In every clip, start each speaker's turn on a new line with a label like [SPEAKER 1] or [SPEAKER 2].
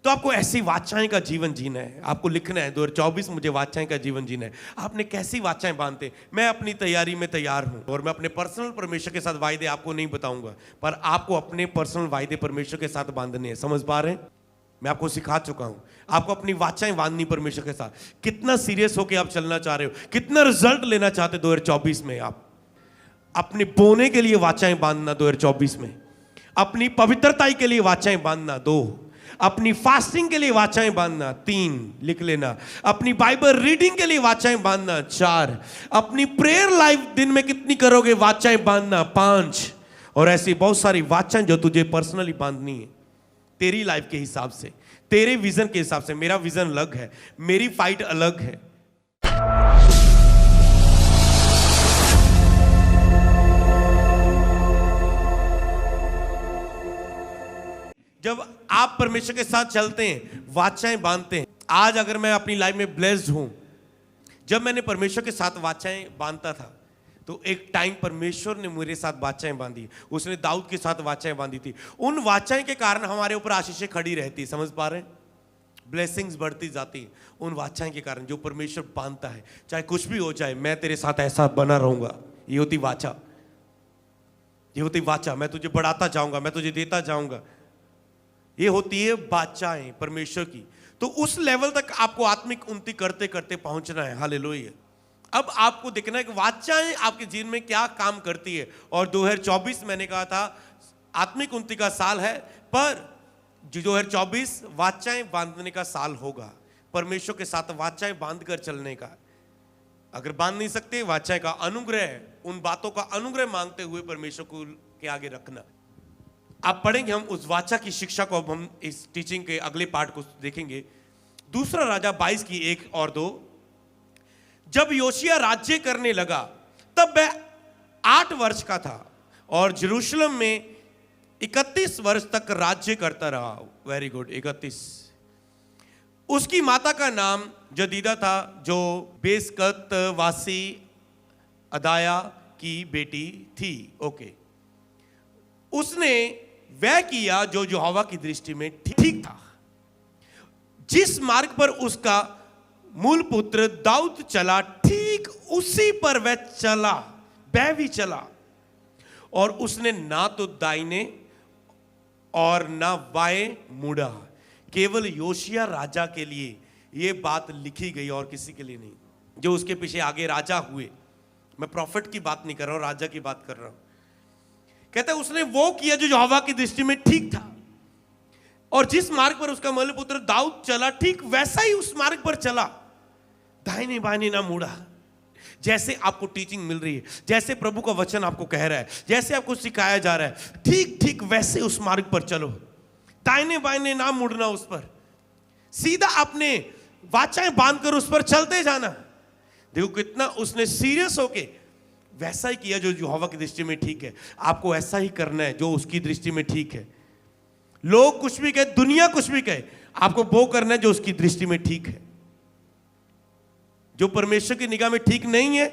[SPEAKER 1] तो आपको ऐसी वाचाएं का जीवन जीना है, आपको लिखना है 2024 मुझे वाचाएं का जीवन जीना है। आपने कैसी वाचाएं बांधते? मैं अपनी तैयारी में तैयार हूं और मैं अपने पर्सनल परमेश्वर के साथ वायदे आपको नहीं बताऊंगा, पर आपको अपने पर्सनल वायदे परमेश्वर के साथ बांधने हैं। समझ पा रहे हैं? मैं आपको सिखा चुका हूं, आपको अपनी वाचाएं बांधनी परमेश्वर के साथ। कितना सीरियस होकर आप चलना चाह रहे हो, कितना रिजल्ट लेना चाहते 2024 में। आप अपने बोने के लिए वाचाएं बांधना 2024 में, अपनी पवित्रता के लिए वाचाएं बांधना 2, अपनी फास्टिंग के लिए वाचाएं बांधना 3 लिख लेना, अपनी बाइबल रीडिंग के लिए वाचाएं बांधना 4, अपनी प्रेयर लाइफ दिन में कितनी करोगे वाचाएं बांधना 5, और ऐसी बहुत सारी वाचाएं जो तुझे पर्सनली बांधनी है तेरी लाइफ के हिसाब से, तेरे विजन के हिसाब से। मेरा विजन अलग है, मेरी फाइट अलग है। जब आप परमेश्वर के साथ चलते हैं, वाचाएं बांधते हैं। आज अगर मैं अपनी लाइफ में ब्लेस्ड हूं, जब मैंने परमेश्वर के साथ वाचाएं बांधता था तो एक टाइम परमेश्वर ने मेरे साथ वाचाएं बांधी। उसने दाऊद के साथ वाचाएं बांधी थी। उन वाचाएं के कारण हमारे ऊपर आशीषें खड़ी रहती। समझ पा रहे हैं? ब्लेसिंग्स बढ़ती जाती उन वाचाएं के कारण जो परमेश्वर बांधता है। चाहे कुछ भी हो जाए, मैं तेरे साथ ऐसा बना रहूंगा। ये होती वाचा, ये होती वाचा। मैं तुझे बढ़ाता जाऊंगा, मैं तुझे देता जाऊंगा। ये होती है वाचाएं परमेश्वर की। तो उस लेवल तक आपको आत्मिक उन्नति करते करते पहुंचना है। हालेलुया। अब आपको देखना है कि वाचाएं आपके जीवन में क्या काम करती है। और 2024 मैंने कहा था आत्मिक उन्नति का साल है, पर 2024 वाचाएं बांधने का साल होगा। परमेश्वर के साथ वाचाएं बांधकर चलने का। अगर बांध नहीं सकते, वाचाएं का अनुग्रह, उन बातों का अनुग्रह मांगते हुए परमेश्वर को के आगे रखना। आप पढ़ेंगे, हम उस वाचा की शिक्षा को अब हम इस टीचिंग के अगले पार्ट को देखेंगे। दूसरा राजा 22 की 1 और 2। जब योशिया राज्य करने लगा तब वह 8 वर्ष का था और यरूशलेम में 31 वर्ष तक राज्य करता रहा। Very good, 31। उसकी माता का नाम जदीदा था, जो बेसकत वासी अदाया की बेटी थी। ओके। उसने वह किया जो यहोवा की दृष्टि में ठीक था। जिस मार्ग पर उसका मूल पुत्र दाऊद चला, ठीक उसी पर वह चला, वह भी चला। और उसने ना तो दाहिने और ना बाएं मुड़ा। केवल योशिया राजा के लिए यह बात लिखी गई और किसी के लिए नहीं, जो उसके पीछे आगे राजा हुए। मैं प्रॉफिट की बात नहीं कर रहा हूं, राजा की बात कर रहा हूं। कहता है उसने वो किया जो यहोवा की दृष्टि में ठीक था, और जिस मार्ग पर उसका मूल पुत्र दाऊद चला, ठीक वैसा ही उस मार्ग पर चला, दाहिने बाएं ना मुड़ा। जैसे आपको टीचिंग मिल रही है, जैसे प्रभु का वचन आपको कह रहा है, जैसे आपको सिखाया जा रहा है, ठीक ठीक वैसे उस मार्ग पर चलो। दाहिने बाएं ना मुड़ना, उस पर सीधा अपने वाचाएं बांधकर उस पर चलते जाना। देखो कितना उसने सीरियस होके वैसा ही किया जो यहोवा की दृष्टि में ठीक है। आपको ऐसा ही करना है जो उसकी दृष्टि में ठीक है। लोग कुछ भी कहे, दुनिया कुछ भी कहे, आपको वो करना है जो उसकी दृष्टि में ठीक है। जो परमेश्वर की निगाह में ठीक नहीं है,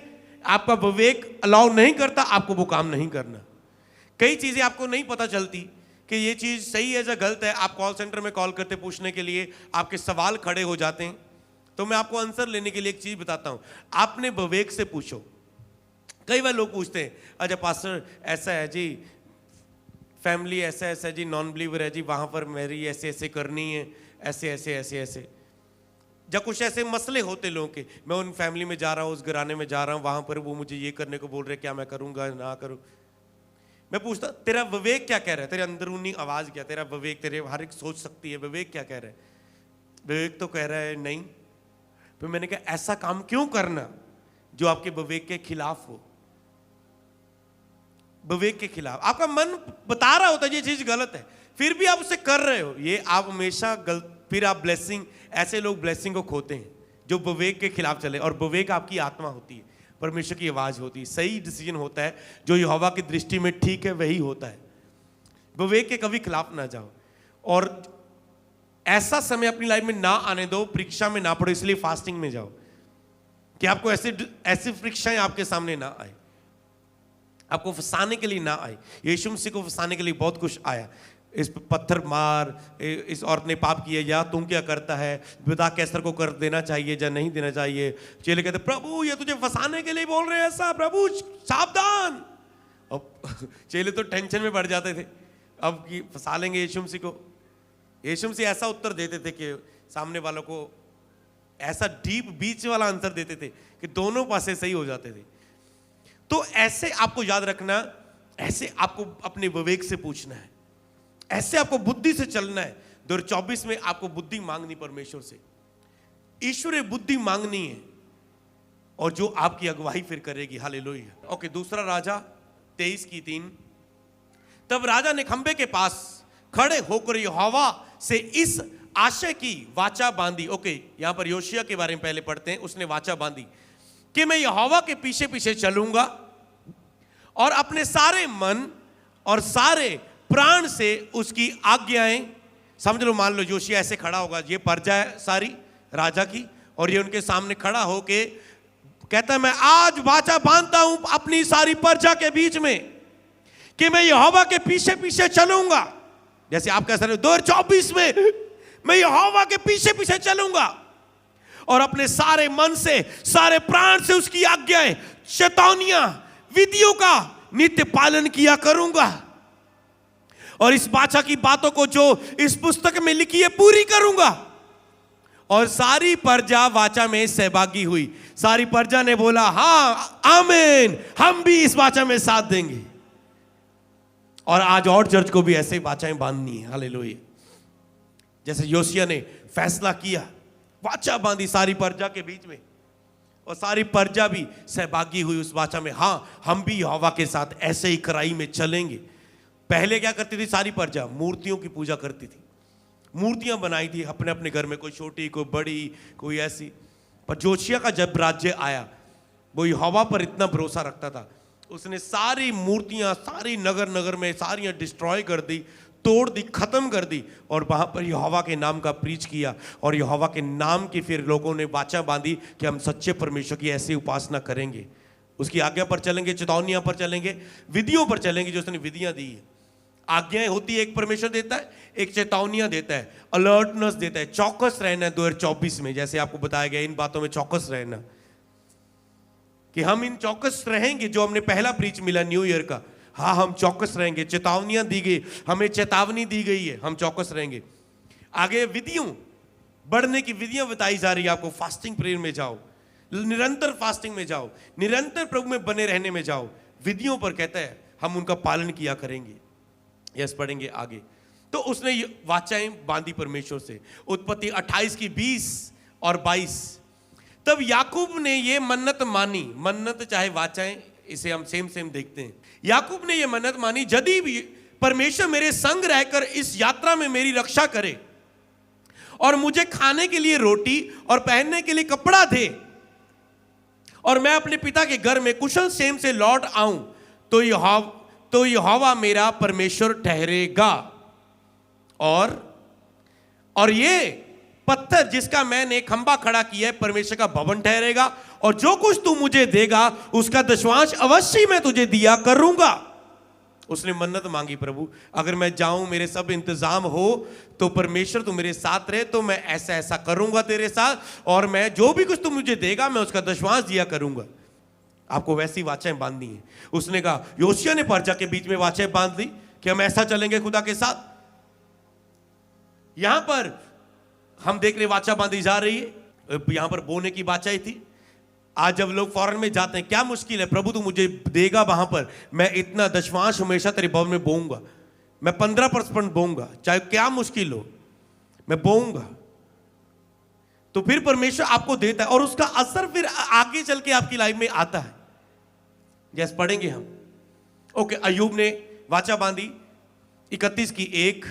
[SPEAKER 1] आपका विवेक अलाउ नहीं करता, आपको वो काम नहीं करना। कई चीजें आपको नहीं पता चलती कि ये चीज सही है या गलत है। आप कॉल सेंटर में कॉल करते पूछने के लिए, आपके सवाल खड़े हो जाते हैं। तो मैं आपको आंसर लेने के लिए एक चीज बताता हूं, आपने विवेक से पूछो। कई बार लोग पूछते हैं, अच्छा पास्टर ऐसा है जी, फैमिली ऐसा ऐसा है जी, नॉन बिलीवर है जी, वहां पर मेरी ऐसे ऐसे करनी है, ऐसे ऐसे ऐसे ऐसे। जब कुछ ऐसे मसले होते लोगों के, मैं उन फैमिली में जा रहा हूँ, उस घराने में जा रहा हूँ, वहां पर वो मुझे ये करने को बोल रहे, क्या मैं करूंगा ना करूं। मैं पूछता, तेरा विवेक क्या कह रहा है? तेरे अंदरूनी आवाज क्या? तेरा विवेक, तेरे हर एक सोच सकती है, विवेक क्या कह रहा है? विवेक तो कह रहा है नहीं। फिर मैंने कहा ऐसा काम क्यों करना जो आपके विवेक के खिलाफ हो? विवेक के खिलाफ आपका मन बता रहा होता है ये चीज गलत है, फिर भी आप उसे कर रहे हो, ये आप हमेशा गलत। फिर आप ब्लेसिंग, ऐसे लोग ब्लेसिंग को खोते हैं जो विवेक के खिलाफ चले। और विवेक आपकी आत्मा होती है, परमेश्वर की आवाज होती है। सही डिसीजन होता है जो यहोवा की दृष्टि में ठीक है, वही होता है। विवेक के कभी खिलाफ ना जाओ। और ऐसा समय अपनी लाइफ में ना आने दो, परीक्षा में ना पड़ो, इसलिए फास्टिंग में जाओ कि आपको ऐसी परीक्षाएं आपके सामने ना आए, आपको फंसाने के लिए ना आए। यीशु मसीह को फंसाने के लिए बहुत कुछ आया। इस पे पत्थर मार, इस औरत ने पाप किया, या तुम क्या करता है, बता कैसर को कर देना चाहिए या नहीं देना चाहिए। चेले कहते प्रभु ये तुझे फंसाने के लिए बोल रहे हैं ऐसा, प्रभु सावधान। अब चेले तो टेंशन में बढ़ जाते थे, अब कि फंसा लेंगे यीशु मसीह को। यीशु मसीह ऐसा उत्तर देते थे कि सामने वालों को ऐसा डीप बीच वाला आंसर देते थे कि दोनों पासे सही हो जाते थे। तो ऐसे आपको याद रखना, ऐसे आपको अपने विवेक से पूछना है, ऐसे आपको बुद्धि से चलना है। 2024 में आपको बुद्धि मांगनी परमेश्वर से, ईश्वरीय बुद्धि मांगनी है, और जो आपकी अगुवाई फिर करेगी। हालेलुया। ओके, दूसरा राजा 23:3। तब राजा ने खंबे के पास खड़े होकर यहोवा से इस आशय की वाचा बांधी। ओके, यहां पर योशिया के बारे में पहले पढ़ते हैं। उसने वाचा बांधी कि मैं यहोवा के पीछे पीछे चलूंगा और अपने सारे मन और सारे प्राण से उसकी आज्ञाएं, समझ लो, मान लो योशिया ऐसे खड़ा होगा, ये प्रजा है सारी राजा की, और ये उनके सामने खड़ा होके कहता है मैं आज वाचा बांधता हूं अपनी सारी प्रजा के बीच में कि मैं यहोवा के पीछे पीछे चलूंगा। जैसे आप कह रहे हो 2024 में मैं यहोवा के पीछे पीछे चलूंगा और अपने सारे मन से, सारे प्राण से उसकी आज्ञाएं, चेतावनियां, विधियों का नित्य पालन किया करूंगा, और इस वाचा की बातों को जो इस पुस्तक में लिखी है पूरी करूंगा। और सारी प्रजा वाचा में सहभागी हुई। सारी प्रजा ने बोला हाँ आमीन, हम भी इस वाचा में साथ देंगे। और आज और चर्च को भी ऐसे वाचाएं बांधनी है। हालेलुया। जैसे योशिया ने फैसला किया, वाचा बांधी सारी प्रजा के बीच में, और सारी प्रजा भी सहभागी हुई उस वाचा में। हाँ, हम भी यहोवा के साथ ऐसे ही कड़ाई में चलेंगे। पहले क्या करती थी सारी प्रजा? मूर्तियों की पूजा करती थी, मूर्तियां बनाई थी अपने अपने घर में, कोई छोटी कोई बड़ी कोई ऐसी। पर जोशिया का जब राज्य आया, वो यहोवा पर इतना भरोसा रखता था, उसने सारी मूर्तियां सारी नगर नगर में सारियां डिस्ट्रॉय कर दी, तोड़ दी, खत्म कर दी, और वहां पर यहोवा के नाम का प्रीच किया। और यहोवा के नाम की फिर लोगों ने वाचा बांधी कि हम सच्चे परमेश्वर की ऐसी उपासना करेंगे, उसकी आज्ञा पर चलेंगे, चेतावनियों पर चलेंगे, विधियों पर चलेंगे जो उसने विधियां दी है। आज्ञाएं होती है, एक परमेश्वर देता है, एक चेतावनियां देता है, अलर्टनेस देता है, चौकस रहना है 2024 में। जैसे आपको बताया गया इन बातों में चौकस रहना, कि हम इन चौकस रहेंगे जो हमने पहला प्रीच मिला न्यू ईयर का। हाँ, हम चौकस रहेंगे, चेतावनियां दी गई, हमें चेतावनी दी गई है, हम चौकस रहेंगे। आगे विधियों, बढ़ने की विधियां बताई जा रही है आपको। फास्टिंग प्रेयर में जाओ, निरंतर फास्टिंग में जाओ, निरंतर प्रभु में बने रहने में जाओ। विधियों पर कहता है हम उनका पालन किया करेंगे। यस, पढ़ेंगे आगे। तो उसने वाचाएं बांधी परमेश्वर से। उत्पत्ति 28 की 20 और 22। तब याकूब ने ये मन्नत मानी, मन्नत चाहे वाचाएं, इसे हम सेम सेम देखते हैं। याकूब ने ये मन्नत मानी, यदि भी परमेश्वर मेरे संग रहकर इस यात्रा में मेरी रक्षा करे और मुझे खाने के लिए रोटी और पहनने के लिए कपड़ा दे, और मैं अपने पिता के घर में कुशल क्षेम से लौट आऊं, तो यहोवा मेरा परमेश्वर ठहरेगा, और ये पत्थर जिसका मैंने खंबा खड़ा किया है परमेश्वर का भवन ठहरेगा, और जो कुछ तू मुझे देगा उसका दशवांश अवश्य मैं तुझे दिया करूंगा। उसने मन्नत मांगी, प्रभु अगर मैं जाऊं, मेरे सब इंतजाम हो, तो परमेश्वर तू मेरे साथ रहे, तो मैं ऐसा ऐसा करूंगा तेरे साथ, और मैं जो भी कुछ तू मुझे देगा मैं उसका दशवांश दिया करूंगा। आपको वैसी वाचाएं बांधनी है। उसने कहा, योशिया ने प्रजा के बीच में वाचाएं बांध दी कि हम ऐसा चलेंगे खुदा के साथ। यहां पर हम देख रहे वाचा बांधी जा रही है। यहां पर बोने की वाचाएं थी। आज जब लोग फॉरेन में जाते हैं, क्या मुश्किल है, प्रभु तू मुझे देगा वहां पर, मैं इतना दशवांश हमेशा तेरे भवन में बोऊंगा, मैं 15% बोऊंगा, चाहे क्या मुश्किल हो मैं बोऊंगा। तो फिर परमेश्वर आपको देता है, और उसका असर फिर आगे चल के आपकी लाइफ में आता है। जैसे पढ़ेंगे हम। ओके, अय्यूब ने वाचा बांधी 31 की 1।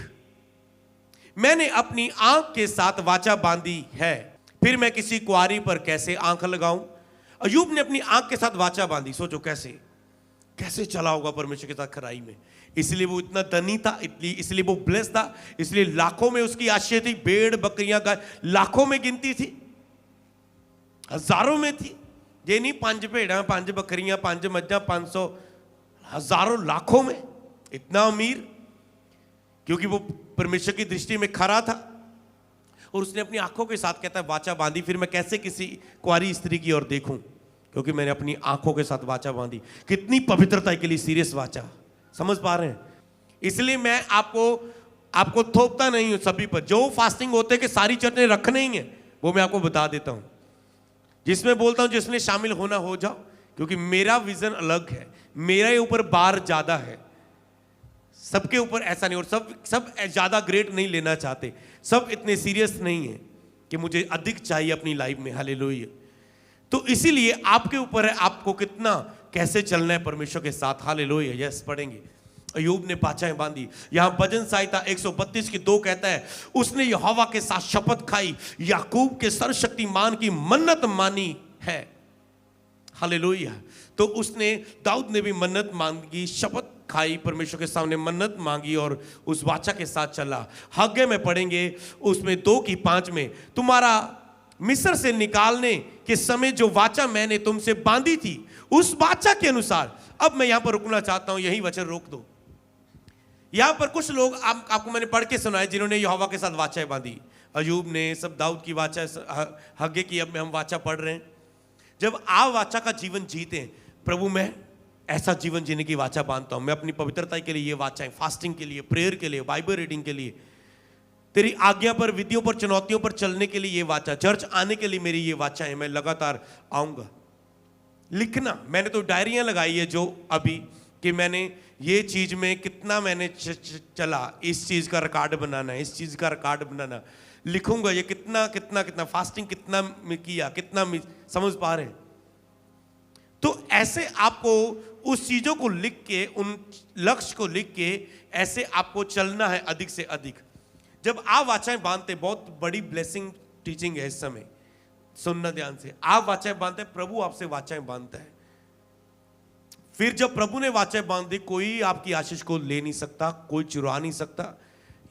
[SPEAKER 1] मैंने अपनी आंख के साथ वाचा बांधी है, फिर मैं किसी कुआरी पर कैसे आंख लगाऊं। अय्यूब ने अपनी आंख के साथ वाचा बांधी। सोचो कैसे चला होगा परमेश्वर के साथ खराई में। इसलिए वो इतना धनी था, इसलिए वो ब्लेस था, इसलिए लाखों में उसकी आशीष थी। भेड़ बकरियां गाय लाखों में गिनती थी, हजारों में थी। ये नहीं 5 भेड़ा 5 बकरियां 5 मज्जा 500, हजारों लाखों में। इतना अमीर, क्योंकि वो परमेश्वर की दृष्टि में खरा था। और उसने अपनी आंखों के साथ कहता है वाचा बांधी, फिर मैं कैसे किसी कुंवारी स्त्री की ओर देखूं, क्योंकि मैंने अपनी आंखों के साथ वाचा बांधी। कितनी पवित्रता के लिए सीरियस वाचा, समझ पा रहे हैं? इसलिए मैं आपको थोपता नहीं हूं सभी पर। जो फास्टिंग होते कि सारी चर्च ने रखने ही है, वो मैं आपको बता देता हूं। जिसमें बोलता हूं जिसमें शामिल होना हो जाओ, क्योंकि मेरा विजन अलग है, मेरे ऊपर बार ज्यादा है, सबके ऊपर ऐसा नहीं। और सब ज्यादा ग्रेट नहीं लेना चाहते, सब इतने सीरियस नहीं है कि मुझे अधिक चाहिए अपनी लाइफ में। हालेलुया। तो इसीलिए आपके ऊपर है आपको कितना कैसे चलना है परमेश्वर के साथ। हालेलुया। यस, पढ़ेंगे। अय्यूब ने वाचाएं बांधी। यहां भजन संहिता 132 की 2 कहता है, उसने यहोवा के साथ शपथ खाई, याकूब के सर्वशक्तिमान की मन्नत मानी है। हालेलुया। तो उसने, दाऊद ने भी मन्नत मांगी, शपथ खाई, परमेश्वर के सामने मन्नत मांगी और उस वाचा के साथ चला। हग्गे में पढ़ेंगे उसमें 2:5 में, तुम्हारा मिस्र से निकालने के समय जो वाचा मैंने तुमसे बांधी थी, उस वाचा के अनुसार। अब मैं यहां पर रुकना चाहता हूं, यही वचन रोक दो। यहां पर कुछ लोग आपको मैंने पढ़ के सुनाए जिन्होंने यहोवा के साथ वाचाएं बांधी। अय्यूब ने, सब दाऊद की वाचा, हग्गे की अब हम वाचा पढ़ रहे हैं। जब आप वाचा का जीवन जीते हैं, प्रभु मैं ऐसा जीवन जीने की वाचा बांधता हूं, मैं अपनी पवित्रता के लिए ये वाचाएं, फास्टिंग के लिए, प्रेयर के लिए, बाइबल रीडिंग के लिए, तेरी आज्ञा पर, विधियों पर, चुनौतियों पर चलने के लिए ये वाचा, चर्च आने के लिए मेरी ये वाचा है, मैं लगातार आऊंगा। लिखना, मैंने तो डायरियां लगाई है जो अभी कि मैंने ये चीज में कितना मैंने चला, इस चीज का रिकॉर्ड बनाना, इस चीज का रिकॉर्ड बनाना, लिखूंगा ये कितना कितना कितना फास्टिंग कितना किया, कितना समझ पा रहे हैं? तो ऐसे आपको उस चीजों को लिख के, उन लक्ष्य को लिख के ऐसे आपको चलना है अधिक से अधिक। जब आप वाचाएं बांधते, बहुत बड़ी ब्लेसिंग टीचिंग है इस समय, सुनना ध्यान से। आप वाचाएं बांधते, प्रभु आपसे वाचाएं बांधता है। फिर जब प्रभु ने वाचाएं बांध दी, कोई आपकी आशीष को ले नहीं सकता, कोई चुरा नहीं सकता।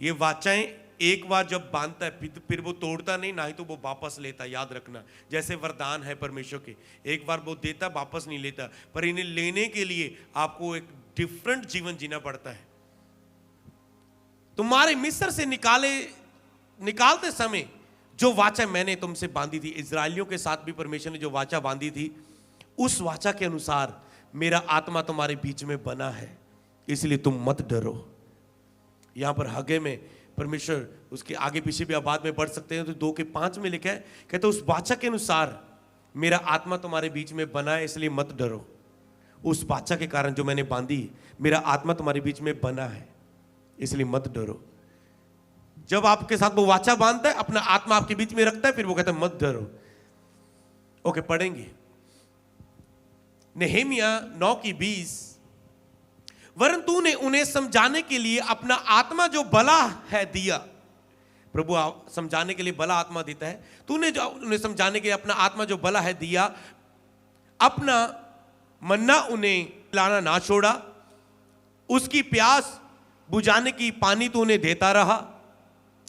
[SPEAKER 1] ये वाचाएं एक बार जब बांधता है फिर वो तोड़ता नहीं, ना ही तो वो वापस लेता। याद रखना, जैसे वरदान है परमेश्वर के, एक बार वो देता, वापस नहीं लेता। पर इन्हें लेने के लिए आपको एक डिफरेंट जीवन जीना पड़ता है। तुम्हारे मिस्र से निकालते समय जो वाचा मैंने तुमसे बांधी थी, इजरायलियों के साथ भी परमेश्वर ने जो वाचा बांधी थी, उस वाचा के अनुसार मेरा आत्मा तुम्हारे बीच में बना है, इसलिए तुम मत डरो। यहां पर हग्गे में परमेश्वर, उसके आगे पीछे भी आप बाद में पढ़ सकते हैं, तो 2:5 में लिखा है, कहते उस वाचा के अनुसार मेरा आत्मा तुम्हारे बीच में बना है, इसलिए मत डरो। उस वाचा के कारण जो मैंने बांधी, मेरा आत्मा तुम्हारे बीच में बना है, इसलिए मत डरो। जब आपके साथ वो वाचा बांधता है, अपना आत्मा आपके बीच में रखता है, फिर वो कहता है मत डरो। ओके, पढ़ेंगे नेहेमिया 9:20, वरन तूने उन्हें समझाने के लिए अपना आत्मा जो भला है दिया। प्रभु समझाने के लिए भला आत्मा देता है। तूने जो उन्हें समझाने के लिए अपना आत्मा जो भला है दिया, अपना मन्ना उन्हें लाना ना छोड़ा, उसकी प्यास बुझाने की पानी तू उन्हें देता रहा।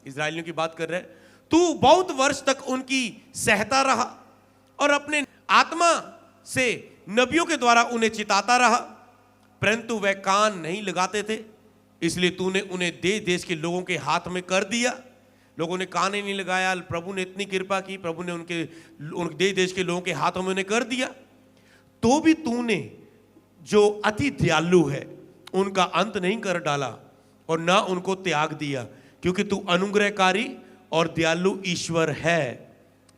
[SPEAKER 1] इजरायलियों की बात कर रहे हैं। तू बहुत वर्ष तक उनकी सहता रहा और अपने आत्मा से नबियों के द्वारा उन्हें चिताता रहा, परंतु वह कान नहीं लगाते थे, इसलिए तूने उन्हें देश देश के लोगों के हाथ में कर दिया। लोगों ने कान ही नहीं लगाया, प्रभु ने इतनी कृपा की, प्रभु ने उनके देश देश के लोगों के हाथों में उन्हें कर दिया। तो भी तूने जो अति दयालु है उनका अंत नहीं कर डाला और ना उनको त्याग दिया, क्योंकि तू अनुग्रहकारी और दयालु ईश्वर है।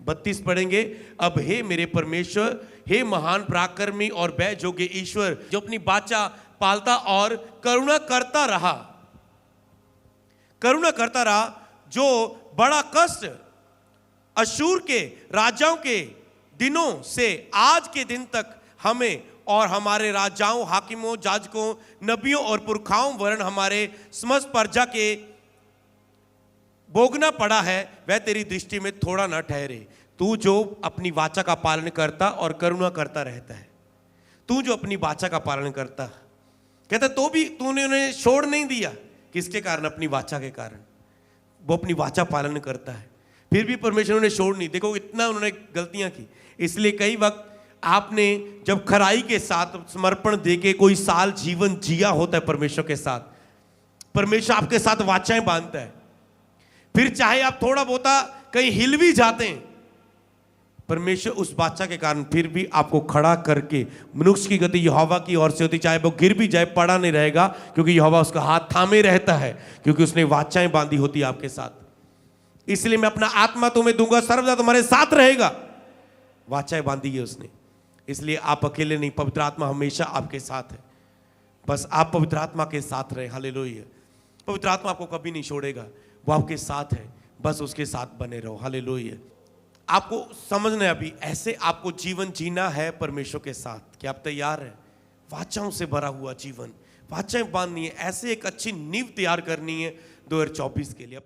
[SPEAKER 1] 32 पढ़ेंगे। अब हे मेरे परमेश्वर, हे महान पराक्रमी और भय योग्य ईश्वर, जो अपनी वाचा पालता और करुणा करता रहा, जो बड़ा कष्ट अशूर के राजाओं के दिनों से आज के दिन तक हमें और हमारे राजाओं, हाकिमों, जाजकों, नबियों और पुरखाओं वरन हमारे समस्त प्रजा के भोगना पड़ा है, वह तेरी दृष्टि में थोड़ा ना ठहरे। तू जो अपनी वाचा का पालन करता और करुणा करता रहता है, तू जो अपनी वाचा का पालन करता, कहता तो भी तूने उन्हें छोड़ नहीं दिया। किसके कारण? अपनी वाचा के कारण। वो अपनी वाचा पालन करता है, फिर भी परमेश्वर ने छोड़ नहीं। देखो इतना उन्होंने गलतियां की, इसलिए कई वक्त आपने जब खराई के साथ समर्पण देके कोई साल जीवन जिया होता है परमेश्वर के साथ, परमेश्वर आपके साथ वाचाएं बांधता है। फिर चाहे आप थोड़ा बहुता कहीं हिल भी जाते हैं, परमेश्वर उस वाचा के कारण फिर भी आपको खड़ा करके, मनुष्य की गति यहोवा की ओर से होती, चाहे वो गिर भी जाए पड़ा नहीं रहेगा, क्योंकि यहोवा उसका हाथ थामे रहता है, क्योंकि उसने वाचाएं बांधी होती है आपके साथ। इसलिए मैं अपना आत्मा तुम्हें दूंगा, सर्वदा तुम्हारे साथ रहेगा। वाचाएं बांधी है उसने, इसलिए आप अकेले नहीं, पवित्र आत्मा हमेशा आपके साथ है। बस आप पवित्र आत्मा के साथ रहे। हालेलुया। पवित्र आत्मा आपको कभी नहीं छोड़ेगा, वो आपके साथ है, बस उसके साथ बने रहो। हालेलुया। आपको समझना है अभी ऐसे आपको जीवन जीना है परमेश्वर के साथ। क्या आप तैयार हैं? वाचाओं से भरा हुआ जीवन, वाचाएं बांधनी है, ऐसे एक अच्छी नींव तैयार करनी है 2024 के लिए।